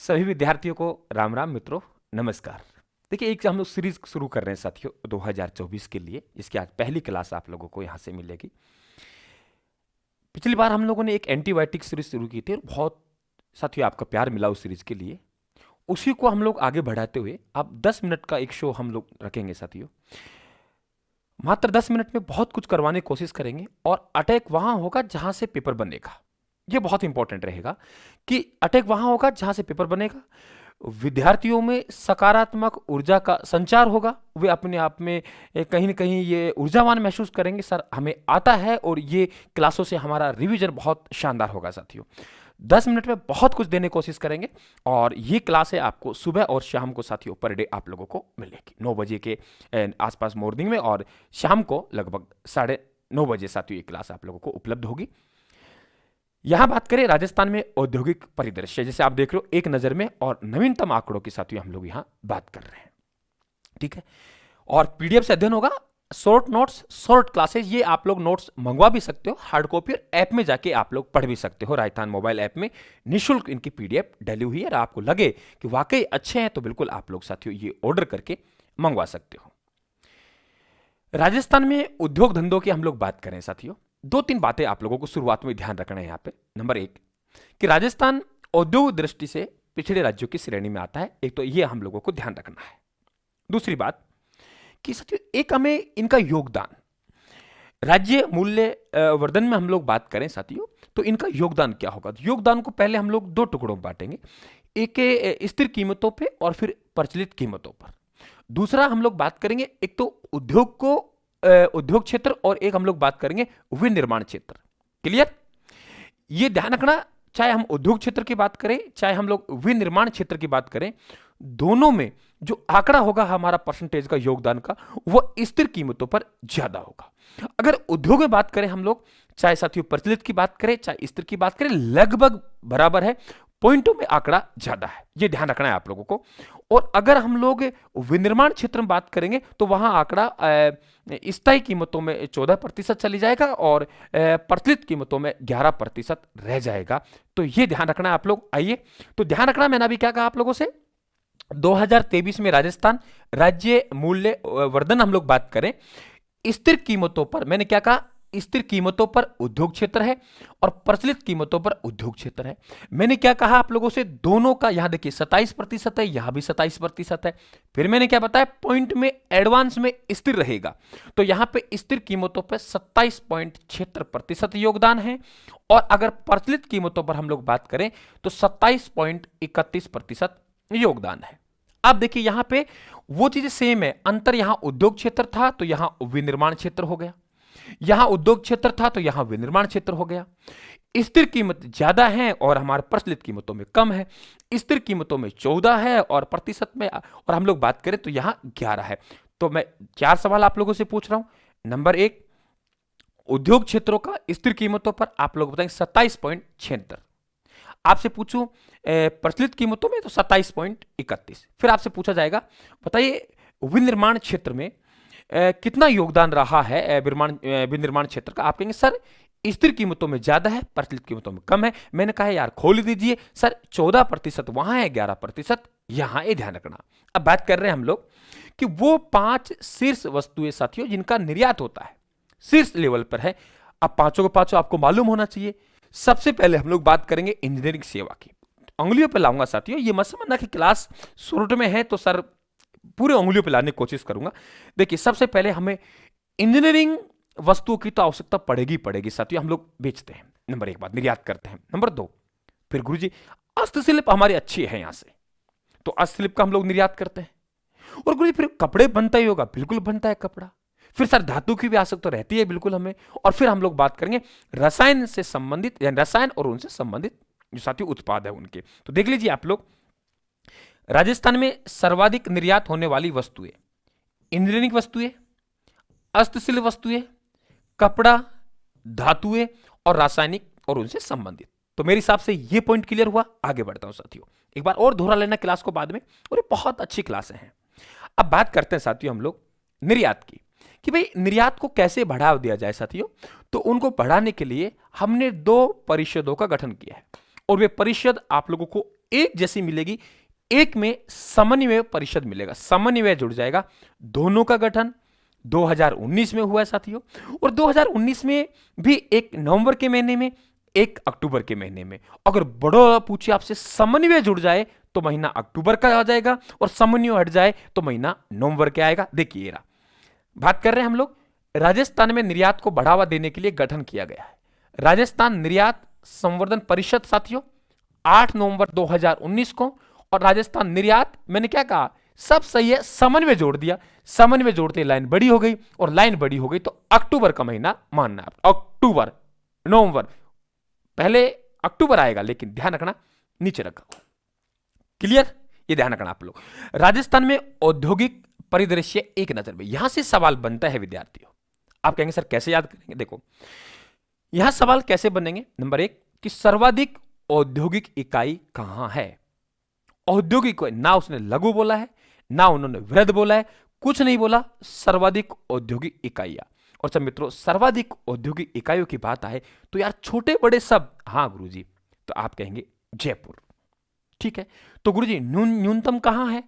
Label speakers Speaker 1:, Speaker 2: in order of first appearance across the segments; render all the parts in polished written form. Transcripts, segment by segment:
Speaker 1: सभी विद्यार्थियों को राम राम मित्रों, नमस्कार। देखिए, एक हम लोग सीरीज शुरू कर रहे हैं साथियों 2024 के लिए। इसकी आज पहली क्लास आप लोगों को यहाँ से मिलेगी। पिछली बार हम लोगों ने एक एंटीबायोटिक सीरीज शुरू की थी और बहुत साथियों आपका प्यार मिला उस सीरीज के लिए। उसी को हम लोग आगे बढ़ाते हुए अब 10 मिनट का एक शो हम लोग रखेंगे साथियों। मात्र 10 मिनट में बहुत कुछ करवाने की कोशिश करेंगे और अटैक वहां होगा जहां से पेपर बनेगा। ये बहुत इंपॉर्टेंट रहेगा कि अटैक वहां होगा जहां से पेपर बनेगा। विद्यार्थियों में सकारात्मक ऊर्जा का संचार होगा। वे अपने आप में कहीं ना कहीं ये ऊर्जावान महसूस करेंगे, सर हमें आता है और ये क्लासों से हमारा रिवीजन बहुत शानदार होगा साथियों। 10 मिनट में बहुत कुछ देने की कोशिश करेंगे और ये क्लास है आपको सुबह और शाम को साथियों पर डे आप लोगों को मिलेगी 9 बजे के आसपास मॉर्निंग में, और शाम को लगभग 9:30 बजे साथियों ये क्लास आप लोगों को उपलब्ध होगी। यहां बात करें राजस्थान में औद्योगिक परिदृश्य, जैसे आप देख रहे हो एक नजर में, और नवीनतम आंकड़ों की साथियों हम लोग यहां बात कर रहे हैं। ठीक है, और पीडीएफ से अध्ययन होगा, शॉर्ट नोट्स, शॉर्ट क्लासेस। ये आप लोग नोट्स मंगवा भी सकते हो हार्ड कॉपी, और ऐप में जाके आप लोग पढ़ भी सकते हो। राजस्थान मोबाइल ऐप में निःशुल्क इनकी पीडीएफ डली हुई है, और आपको लगे कि वाकई अच्छे हैं तो बिल्कुल आप लोग साथियों ये ऑर्डर करके मंगवा सकते हो। राजस्थान में उद्योग धंधों की हम लोग बात करें साथियों, 2-3 बातें आप लोगों को शुरुआत में ध्यान रखना है यहाँ पे। नंबर 1 कि राजस्थान औद्योगिक दृष्टि से पिछड़े राज्यों की श्रेणी में आता है। एक तो ये हम लोगों को ध्यान रखना है। दूसरी बात कि साथियों एक हमें इनका योगदान, राज्य मूल्य वर्धन में हम लोग बात करें साथियों तो इनका योगदान क्या होगा। तो योगदान को पहले हम लोग 2 टुकड़ों में बांटेंगे, एक स्थिर कीमतों पे और फिर प्रचलित कीमतों पर। दूसरा हम लोग बात करेंगे एक तो उद्योग क्षेत्र, और एक हम लोग बात करेंगे विनिर्माण क्षेत्र। क्लियर? ये ध्यान रखना, चाहे हम उद्योग क्षेत्र की बात करें चाहे हम लोग विनिर्माण क्षेत्र की बात करें, दोनों में जो आंकड़ा होगा हमारा परसेंटेज का योगदान का, वो स्थिर कीमतों पर ज्यादा होगा। अगर उद्योग में बात करें हम लोग, चाहे साथियों प्रचलित की बात करें चाहे स्थिर की बात करें, लगभग बराबर है, पॉइंटों में आंकड़ा ज्यादा है। ये ध्यान रखना है आप लोगों को। और अगर हम लोग विनिर्माण क्षेत्र में बात करेंगे तो वहां आंकड़ा स्थायी कीमतों में 14% चली जाएगा और प्रचलित कीमतों में 11% रह जाएगा। तो ये ध्यान रखना है आप लोग। आइए, तो ध्यान रखना, मैंने अभी क्या कहा आप लोगों से, 2023 में राजस्थान राज्य मूल्य वर्धन हम लोग बात करें, स्थिर कीमतों पर मैंने क्या कहा, स्थिर कीमतों पर उद्योग क्षेत्र है और प्रचलित कीमतों पर उद्योग क्षेत्र है। मैंने क्या कहा आप लोगों से, दोनों का यहां देखिए 27% है, यहां भी 27% है। फिर मैंने क्या बताया, पॉइंट में एडवांस में स्थिर रहेगा, तो यहां पे स्थिर कीमतों पर 27.76% योगदान है, और अगर प्रचलित कीमतों पर हम लोग बात करें तो 27.31% योगदान है। अब देखिए यहां पे वो चीजें सेम है, अंतर यहां उद्योग क्षेत्र था तो यहां विनिर्माण क्षेत्र हो गया, यहां उद्योग क्षेत्र था तो यहां विनिर्माण क्षेत्र हो गया। स्थिर कीमत ज्यादा है और हमारे प्रचलित कीमतों में कम है। स्थिर कीमतों में 14 है और प्रतिशत में और हम लोग बात करें तो यहां 11 है। तो मैं 4 सवाल आप लोगों से पूछ रहा हूं। नंबर 1, उद्योग क्षेत्रों का स्थिर कीमतों पर आप लोग बताएंगे 27.76। आपसे पूछूं प्रचलित कीमतों में तो 27.31। फिर आपसे पूछा जाएगा बताइए विनिर्माण क्षेत्र में कितना योगदान रहा है विनिर्माण क्षेत्र का। आप कहेंगे सर स्थिर कीमतों में ज्यादा है, प्रचलित कीमतों में कम है। मैंने कहा यार खोल दीजिए सर, 14% वहां है, 11% यहां है। ध्यान रखना, अब बात कर रहे हैं हम लोग कि वो 5 शीर्ष वस्तुएं साथियों जिनका निर्यात होता है, शीर्ष लेवल पर है। अब पांचों को पांचों आपको मालूम होना चाहिए। सबसे पहले हम लोग बात करेंगे इंजीनियरिंग सेवा की। उंगलियों पे लाऊंगा साथियों, ये मत समझना कि क्लास शुरू में है तो सर पूरे उंगलियों पे लाने की कोशिश करूंगा। देखिए सबसे पहले हमें इंजीनियरिंग वस्तुओं की तो आवश्यकता पड़ेगी साथियों, हम लोग बेचते हैं। नंबर 1 बात, निर्यात करते हैं। नंबर 2, फिर गुरुजी हस्तशिल्प हमारी अच्छी है यहां से, तो हस्तशिल्प का हम लोग निर्यात करते हैं। और गुरुजी फिर कपड़े बनता ही होगा, बिल्कुल बनता है कपड़ा। फिर सर धातु की भी आवश्यकता रहती है बिल्कुल हमें। और फिर हम लोग बात करेंगे रसायन से संबंधित, यानी रसायन और उनसे संबंधित जो साथियों उत्पाद है उनके। तो देख लीजिए आप लोग, राजस्थान में सर्वाधिक निर्यात होने वाली वस्तुएं इंजीनियरिंग वस्तुएं, हस्तशिल्प वस्तुएं, कपड़ा, धातुएं और रासायनिक और उनसे संबंधित। तो मेरे हिसाब से ये पॉइंट क्लियर हुआ। आगे बढ़ता हूं साथियों, एक बार और दोहरा लेना क्लास को बाद में, और ये बहुत अच्छी क्लासें हैं। अब बात करते हैं साथियों हम लोग निर्यात की, कि भाई निर्यात को कैसे बढ़ावा दिया जाए साथियों। तो उनको बढ़ाने के लिए हमने 2 परिषदों का गठन किया है, और वे परिषद आप लोगों को एक जैसी मिलेगी, एक में समन्वय परिषद मिलेगा, समन्वय जुड़ जाएगा। दोनों का गठन 2019 में हुआ है साथियों, और 2019 में भी एक नवंबर के महीने में, एक अक्टूबर के महीने में। अगर बड़ा पूछे आपसे समन्वय जुड़ जाए तो महीना अक्टूबर का आ जाएगा, और समन्वय हट जाए तो महीना नवंबर के आएगा। देखिए बात कर रहे हैं हम लोग, राजस्थान में निर्यात को बढ़ावा देने के लिए गठन किया गया है राजस्थान निर्यात संवर्धन परिषद साथियों, 8 नवंबर 2019 को। और राजस्थान निर्यात, मैंने क्या कहा, सब सही है, समन्वय जोड़ दिया, समन्वय जोड़ते लाइन बड़ी हो गई, और लाइन बड़ी हो गई तो अक्टूबर का महीना मानना है। अक्टूबर, नवंबर, पहले अक्टूबर आएगा, लेकिन ध्यान रखना नीचे रखा। क्लियर, ये ध्यान रखना आप लोग। राजस्थान में औद्योगिक परिदृश्य एक नजर में, यहां से सवाल बनता है विद्यार्थियों। आप कहेंगे सर कैसे याद करेंगे, देखो यहां सवाल कैसे बनेंगे। नंबर 1 कि सर्वाधिक औद्योगिक इकाई कहां है। औद्योगिक, ना उसने लघु बोला है, ना उन्होंने वृहद बोला है, कुछ नहीं बोला, सर्वाधिक औद्योगिक इकाइयां। और सब मित्रों, सर्वाधिक औद्योगिक इकाइयों की बात आए तो यार छोटे बड़े सब, हाँ गुरुजी, तो आप कहेंगे जयपुर। ठीक है, तो गुरुजी न्यूनतम कहां है,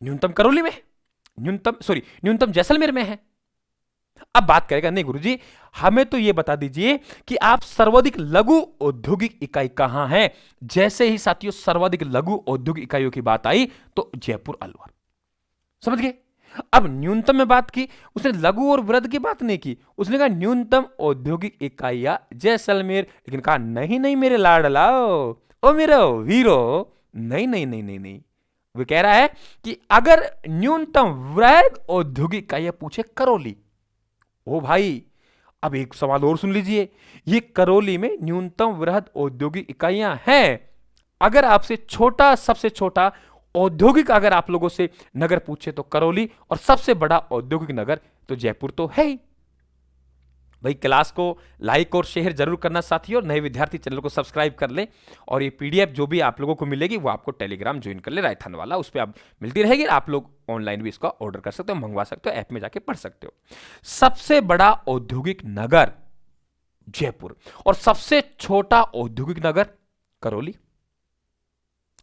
Speaker 1: न्यूनतम करौली में है, न्यूनतम जैसलमेर में है। अब बात करेगा, नहीं गुरुजी हमें तो यह बता दीजिए कि आप सर्वाधिक लघु औद्योगिक इकाई कहां है। जैसे ही साथियों सर्वाधिक लघु औद्योगिक इकाइयों की बात आई तो जयपुर अलवर, समझ गए। अब न्यूनतम में बात की, उसने लघु और वृहद की बात नहीं की, उसने कहा न्यूनतम औद्योगिक इकाइयां जैसलमेर। लेकिन कहा नहीं नहीं मेरे लाडलाओ, ओ मेरा वीरो, नहीं नहीं नहीं नहीं नहीं, वो कह रहा है कि अगर न्यूनतम वृहद औद्योगिक इकाइयां पूछे करौली। ओ भाई, अब एक सवाल और सुन लीजिए, ये करौली में न्यूनतम वृहद औद्योगिक इकाइयां हैं। अगर आपसे छोटा, सबसे छोटा औद्योगिक अगर आप लोगों से नगर पूछे तो करौली, और सबसे बड़ा औद्योगिक नगर तो जयपुर तो है ही। भाई क्लास को लाइक और शेयर जरूर करना साथियों, और नए विद्यार्थी चैनल को सब्सक्राइब कर ले। और ये पीडीएफ जो भी आप लोगों को मिलेगी वो आपको टेलीग्राम ज्वाइन कर ले, राजस्थान वाला, उस पर आप मिलती रहेगी। आप लोग ऑनलाइन भी इसका ऑर्डर कर सकते हो, मंगवा सकते हो, ऐप में जाके पढ़ सकते हो। सबसे बड़ा औद्योगिक नगर जयपुर, और सबसे छोटा औद्योगिक नगर करौली।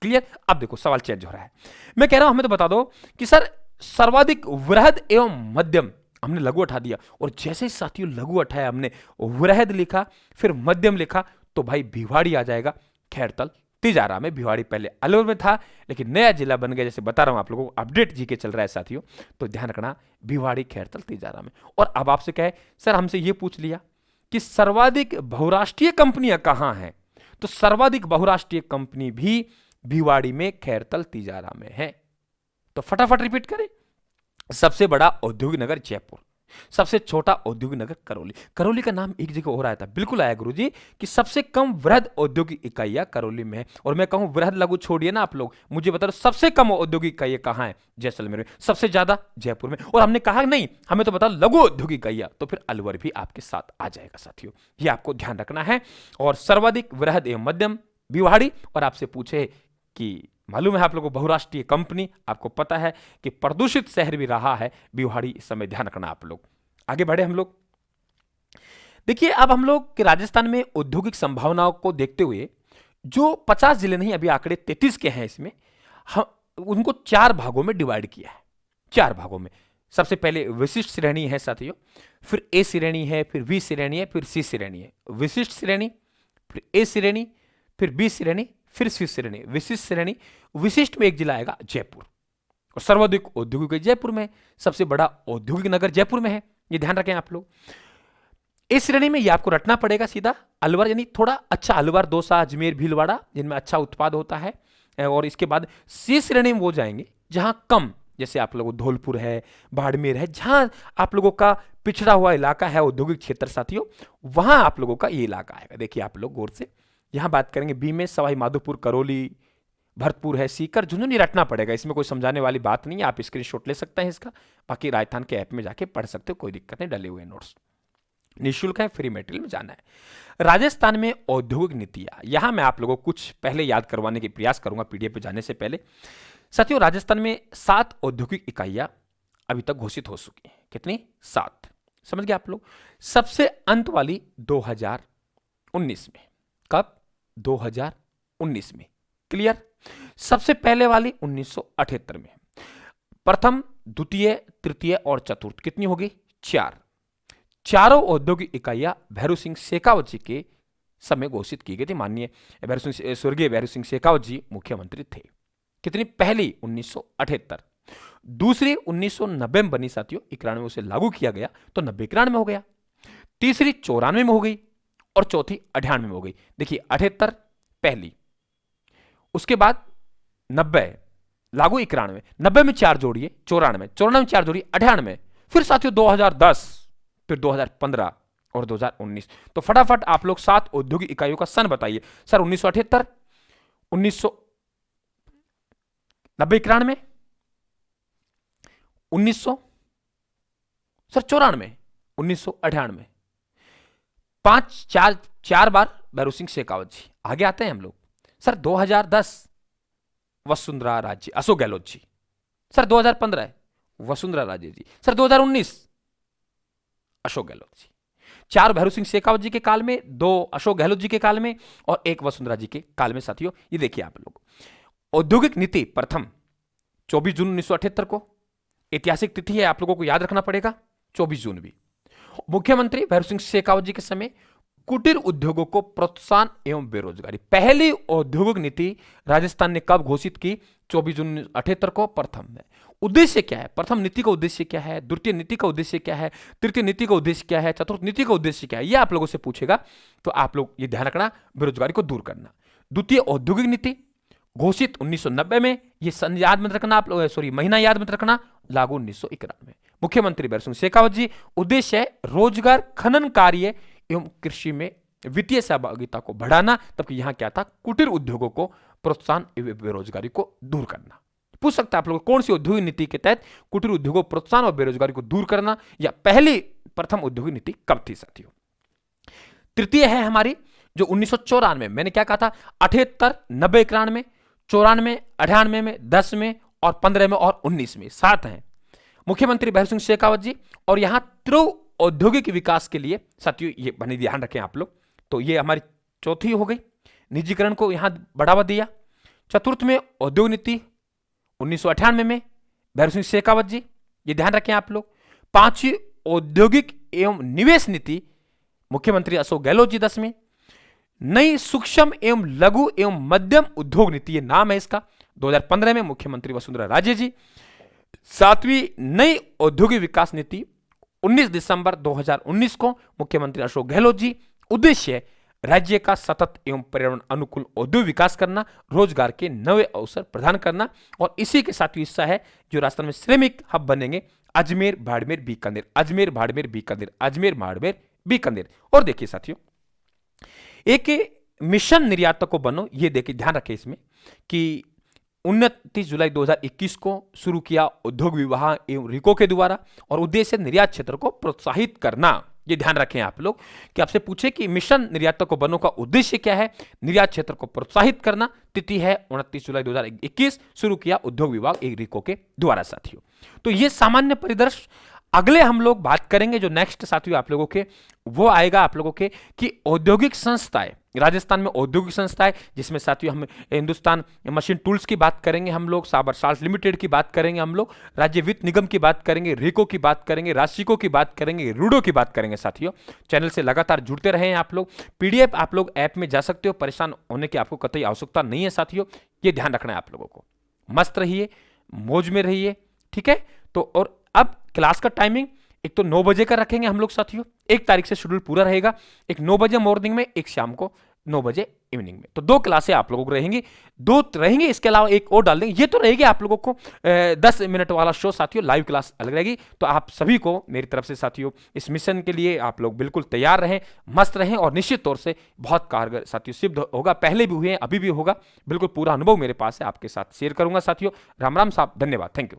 Speaker 1: क्लियर। अब देखो सवाल चेंज हो रहा है, मैं कह रहा हूं हमें तो बता दो कि सर सर्वाधिक वृहद एवं मध्यम, हमने लघु उठा दिया, और जैसे ही साथियों लघु उठाया हमने, वृहद लिखा, फिर मध्यम लिखा, तो भाई भिवाड़ी आ जाएगा, खैरतल तिजारा में। भिवाड़ी पहले अलवर में था, लेकिन नया जिला बन गया, जैसे बता रहा हूं आप लोगों को, अपडेट जीके चल रहा है साथियों, तो ध्यान रखना भिवाड़ी खैरतल तिजारा में। और अब आपसे कहे सर हमसे यह पूछ लिया कि सर्वाधिक बहुराष्ट्रीय कंपनियां कहां हैं, तो सर्वाधिक बहुराष्ट्रीय कंपनी भी भिवाड़ी में खैरतल तिजारा में है। तो फटाफट रिपीट करें, सबसे बड़ा औद्योगिक नगर जयपुर, सबसे छोटा औद्योगिक नगर करौली। करौली का नाम एक जगह और आया था, बिल्कुल आया गुरुजी, कि सबसे कम वृहद औद्योगिक इकाइयां करौली में है। और मैं कहूं वृहद लघु छोड़िए ना आप लोग, मुझे बता दो सबसे कम औद्योगिक इकाइयां कहां है, जैसलमेर में, सबसे ज्यादा जयपुर में। और हमने कहा नहीं, हमें तो बता लघु औद्योगिक इकाइयां, तो फिर अलवर भी आपके साथ आ जाएगा साथियों, ये आपको ध्यान रखना है। और सर्वाधिक वृहद एवं मध्यम भिवाड़ी। और आपसे पूछे कि मालूम है आप लोगों को बहुराष्ट्रीय कंपनी, आपको पता है कि प्रदूषित शहर भी रहा है भिवाड़ी, इस समय ध्यान रखना आप लोग। आगे बढ़े हम लोग, देखिए अब हम लोग राजस्थान में औद्योगिक संभावनाओं को देखते हुए, जो 50 जिले नहीं, अभी आंकड़े 33 के हैं, इसमें हम उनको 4 भागों में डिवाइड किया है, 4 भागों में। सबसे पहले विशिष्ट श्रेणी है साथियों, फिर ए श्रेणी है, फिर बी श्रेणी है, फिर सी श्रेणी है। विशिष्ट श्रेणी, फिर ए श्रेणी, फिर बी श्रेणी, फिर सी श्रेणी। विशिष्ट श्रेणी, विशिष्ट में एक जिला आएगा जयपुर, और सर्वाधिक औद्योगिक जयपुर में, सबसे बड़ा औद्योगिक नगर जयपुर में है, ये ध्यान रखें आप लोग। इस श्रेणी में ये आपको रटना पड़ेगा सीधा, अलवर यानी थोड़ा अच्छा, अलवर, दौसा, अजमेर, भीलवाड़ा, जिनमें अच्छा उत्पाद होता है। और इसके बाद सी श्रेणी में वो जाएंगे जहां कम, जैसे आप लोगों को धौलपुर है, बाड़मेर है, जहां आप लोगों का पिछड़ा हुआ इलाका है औद्योगिक क्षेत्र साथियों, वहां आप लोगों का ये इलाका आएगा। देखिए आप लोग गौर से यहां बात करेंगे, बी में सवाई माधोपुर, करौली, भरतपुर है, सीकर, झुंझुनू रटना पड़ेगा, इसमें कोई समझाने वाली बात नहीं है, आप स्क्रीनशॉट ले सकते हैं इसका। बाकी राजस्थान के ऐप में जाके पढ़ सकते हो, कोई दिक्कत नहीं, डले हुए नोट्स निःशुल्क है, फ्री मटेरियल में जाना है। राजस्थान में औद्योगिक नीतियां, यहां मैं आप लोगों को कुछ पहले याद करवाने की प्रयास करूंगा पीडीएफ पे जाने से पहले। साथियों राजस्थान में 7 औद्योगिक इकाइयां अभी तक घोषित हो चुकी हैं। कितनी? 7। समझ गए आप लोग। सबसे अंत वाली 2019 में, कब? 2019 में। क्लियर? सबसे पहले वाली 1978 में। प्रथम, द्वितीय, तृतीय और चतुर्थ कितनी होगी? 4। चारों औद्योगिक इकाइयां भैरू सिंह शेखावत जी के समय घोषित की गई थी। माननीय स्वर्गीय भैरू सिंह शेखावत जी मुख्यमंत्री थे। कितनी? पहली 1978, दूसरी 1990 में बनी साथियों, 91 में उसे लागू किया गया तो 90-91 में हो गया। तीसरी 94 में हो गई और चौथी 98 में हो गई। देखिए 78 पहली, उसके बाद 90 लागू 91, 90 में 4 जोड़िए 94, 94 में 4 जोड़िए 98, फिर साथियों 2010, फिर 2015 और 2019। तो फटाफट आप लोग 7 औद्योगिक इकाइयों का सन बताइए। सर 1978, 1990-91, 1900, सर 94, 1998, 4 बार भैरू सिंह शेखावत जी। आगे आते हैं हम लोग। सर 2010 वसुंधरा राजे, अशोक गहलोत जी। सर 2015 वसुंधरा राजे जी। सर 2019 अशोक गहलोत जी। 4 भैरू सिंह शेखावत जी के काल में, 2 अशोक गहलोत जी के काल में और 1 वसुंधरा जी के काल में। साथियों ये देखिए आप लोग, औद्योगिक नीति प्रथम 24 जून 1978 को, ऐतिहासिक तिथि है, आप लोगों को याद रखना पड़ेगा 24 जून भी। मुख्यमंत्री भैरू सिंह शेखावत जी के समय कुटीर उद्योगों को प्रोत्साहन एवं बेरोजगारी। पहली औद्योगिक नीति राजस्थान ने कब घोषित की? 24 जून 1978 को। प्रथम में उद्देश्य क्या है? प्रथम नीति का उद्देश्य क्या है? द्वितीय नीति का उद्देश्य क्या है? तृतीय नीति का उद्देश्य क्या है? चतुर्थ नीति का उद्देश्य क्या है? यह आप लोगों से पूछेगा, तो आप लोग ये ध्यान रखना, बेरोजगारी को दूर करना। द्वितीय औद्योगिक नीति घोषित 1990 में, ये सन याद में रखना आप लोग, सॉरी महीना याद में रखना, लागू 1991। मुख्यमंत्री भैरू सिंह शेखावत जी। उद्देश्य है रोजगार, खनन कार्य एवं कृषि में वित्तीय सहभागिता को बढ़ाना। तब यहां क्या था? कुटीर उद्योगों को प्रोत्साहन एवं बेरोजगारी को दूर करना। पूछ सकता है आप लोग, कौन सी औद्योगिक नीति के तहत कुटीर उद्योगों को प्रोत्साहन और बेरोजगारी को दूर करना, या पहली प्रथम औद्योगिक नीति कब थी साथियों? तृतीय है हमारी जो 1994, मैंने क्या कहा था? 78, 90, 91, 94, 98 में, 10 में और 15 में और 19 में, 7 हैं। मुख्यमंत्री भैरू सिंह शेखावत जी। और यहां तीव्र औद्योगिक विकास के लिए साथियों, ये बने ध्यान रखें आप लोग, तो ये हमारी चौथी हो गई, निजीकरण को यहां बढ़ावा दिया। चतुर्थ में औद्योगिक नीति 1998 में भैरू सिंह शेखावत जी, ये ध्यान रखें आप लोग। 5वीं औद्योगिक एवं निवेश नीति मुख्यमंत्री अशोक गहलोत जी 10 में। नई सूक्ष्म एवं लघु एवं मध्यम उद्योग नीति, ये नाम है इसका, 2015 में मुख्यमंत्री वसुंधरा राजे जी। 7वीं नई औद्योगिक विकास नीति 19 दिसंबर 2019 को मुख्यमंत्री अशोक गहलोत जी। उद्देश्य राज्य का सतत एवं पर्यावरण अनुकूल औद्योगिक विकास करना, रोजगार के नए अवसर प्रदान करना। और इसी के साथ हिस्सा है जो राजस्थान में श्रमिक हब बनेंगे, अजमेर, बाड़मेर, बीकानेर, अजमेर, बाड़मेर, बीकानेर, अजमेर, बाड़मेर, बीकानेर। और देखिए साथियों, एक मिशन निर्यातक को बनो, ये देखिए ध्यान रखें इसमें कि 29 जुलाई 2021 को शुरू किया उद्योग विभाग एवं रिको के द्वारा, और उद्देश्य निर्यात क्षेत्र को प्रोत्साहित करना। ये ध्यान रखें आप लोग कि आपसे पूछे कि मिशन निर्यातक को बनो का उद्देश्य क्या है? निर्यात क्षेत्र को प्रोत्साहित करना। तिथि है 29 जुलाई 2021, शुरू किया उद्योग विभाग एवं रिको के द्वारा साथियों। तो ये सामान्य परिदृश्य। अगले हम लोग बात करेंगे जो नेक्स्ट साथियों आप लोगों के, वो आएगा आप लोगों के कि औद्योगिक संस्थाएं, राजस्थान में औद्योगिक संस्थाएं, जिसमें साथियों हम हिंदुस्तान मशीन टूल्स की बात करेंगे, हम लोग साबर साल्ट लिमिटेड की बात करेंगे, हम लोग राज्य वित्त निगम की बात करेंगे, रेको की बात करेंगे, राशिको की बात करेंगे, रूडो की बात करेंगे साथियों। चैनल से लगातार जुड़ते रहे आप लोग। पीडीएफ आप लोग ऐप में जा सकते हो, परेशान होने की आपको कतई आवश्यकता नहीं है साथियों। ये ध्यान रखना है आप लोगों को। मस्त रहिए, मौज में रहिए, ठीक है। तो और अब क्लास का टाइमिंग एक तो 9 बजे का रखेंगे हम लोग साथियों, 1 तारीख से शेड्यूल पूरा रहेगा। एक 9 बजे मॉर्निंग में, एक शाम को 9 बजे इवनिंग में। तो 2 क्लासें आप लोगों को रहेंगी, 2 रहेंगे, इसके अलावा एक और डाल देंगे। ये तो रहेगी आप लोगों को 10 मिनट वाला शो साथियों, लाइव क्लास अलग रहेगी। तो आप सभी को मेरी तरफ से साथियों इस मिशन के लिए आप लोग बिल्कुल तैयार रहें, मस्त रहें, और निश्चित तौर से बहुत कारगर साथियों सिद्ध होगा। पहले भी हुए हैं, अभी भी होगा, बिल्कुल पूरा अनुभव मेरे पास है, आपके साथ शेयर करूंगा साथियों। राम राम साहब, धन्यवाद, थैंक यू।